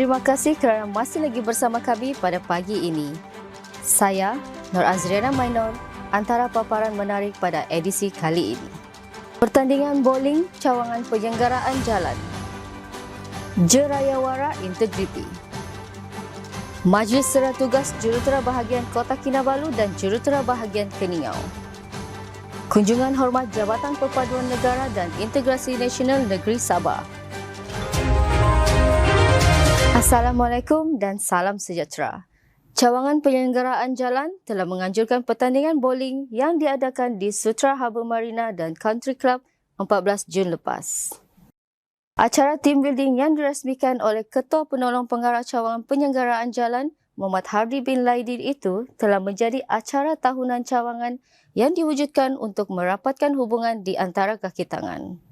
Terima kasih kerana masih lagi bersama kami pada pagi ini. Saya, Nur Azriana Mainor, antara paparan menarik pada edisi kali ini. Pertandingan bowling cawangan penyelenggaraan jalan. Jerayawara Integriti. Majlis Serah Tugas Jurutera Bahagian Kota Kinabalu dan Jurutera Bahagian Keningau. Kunjungan hormat Jabatan Perpaduan Negara dan Integrasi Nasional Negeri Sabah. Assalamualaikum dan salam sejahtera. Cawangan Penyelenggaraan Jalan telah menganjurkan pertandingan bowling yang diadakan di Sutra Harbour Marina dan Country Club 14 Jun lepas. Acara team building yang dirasmikan oleh Ketua Penolong Pengarah Cawangan Penyelenggaraan Jalan Muhammad Hardi bin Laidin itu telah menjadi acara tahunan cawangan yang diwujudkan untuk merapatkan hubungan di antara kaki tangan.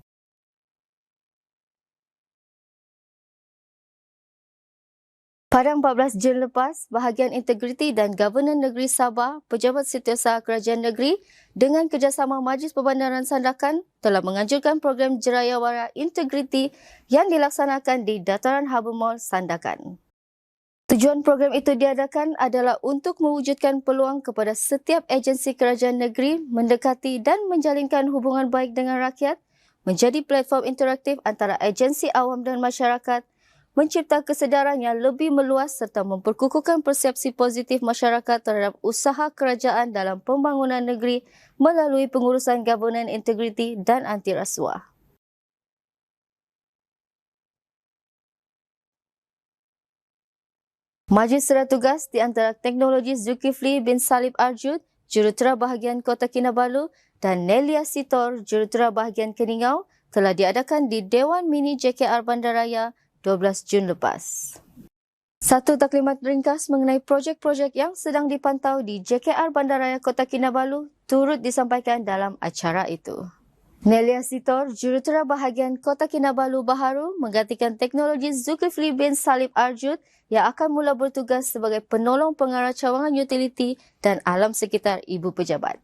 Pada 14 Jun lepas, Bahagian Integriti dan Governor Negeri Sabah, Pejabat Setiausaha Kerajaan Negeri dengan kerjasama Majlis Perbandaran Sandakan telah menganjurkan program Jerayawara Integriti yang dilaksanakan di Dataran Harbour Mall Sandakan. Tujuan program itu diadakan adalah untuk mewujudkan peluang kepada setiap agensi kerajaan negeri mendekati dan menjalinkan hubungan baik dengan rakyat, menjadi platform interaktif antara agensi awam dan masyarakat, mencipta kesedaran yang lebih meluas serta memperkukuhkan persepsi positif masyarakat terhadap usaha kerajaan dalam pembangunan negeri melalui pengurusan governance integriti dan anti rasuah. Majlis Serah Tugas di antara Teknologi Zulkifli bin Salib Arjud, Jurutera Bahagian Kota Kinabalu dan Nelia Sitor, Jurutera Bahagian Keningau telah diadakan di Dewan Mini JKR Bandaraya 12 Jun lepas. Satu taklimat ringkas mengenai projek-projek yang sedang dipantau di JKR Bandaraya Kota Kinabalu turut disampaikan dalam acara itu. Nelia Sitor, Jurutera Bahagian Kota Kinabalu baharu menggantikan Teknologi Zulkifli bin Salib Arjud yang akan mula bertugas sebagai penolong pengarah cawangan utiliti dan alam sekitar Ibu Pejabat.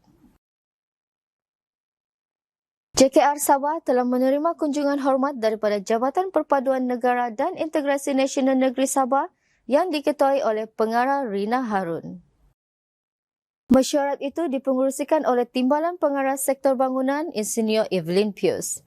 JKR Sabah telah menerima kunjungan hormat daripada Jabatan Perpaduan Negara dan Integrasi Nasional Negeri Sabah yang diketuai oleh Pengarah Rina Harun. Mesyuarat itu dipengerusikan oleh Timbalan Pengarah Sektor Bangunan Insinyur Evelyn Pius.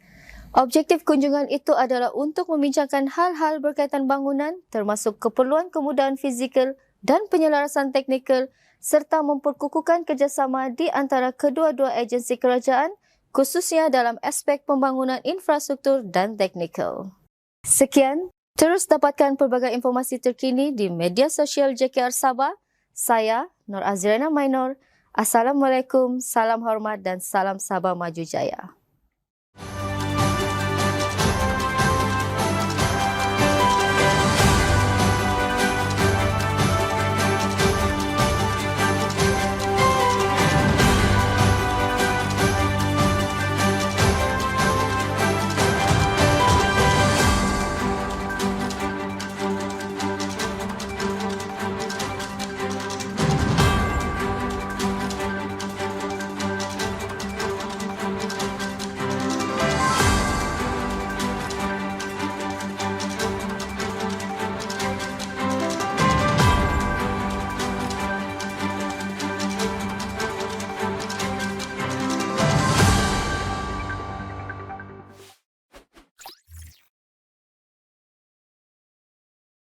Objektif kunjungan itu adalah untuk membincangkan hal-hal berkaitan bangunan termasuk keperluan kemudahan fizikal dan penyelarasan teknikal serta memperkukuhkan kerjasama di antara kedua-dua agensi kerajaan khususnya dalam aspek pembangunan infrastruktur dan teknikal. Sekian, terus dapatkan pelbagai informasi terkini di media sosial JKR Sabah. Saya, Nur Azriana Mainor. Assalamualaikum, salam hormat dan salam Sabah Maju Jaya.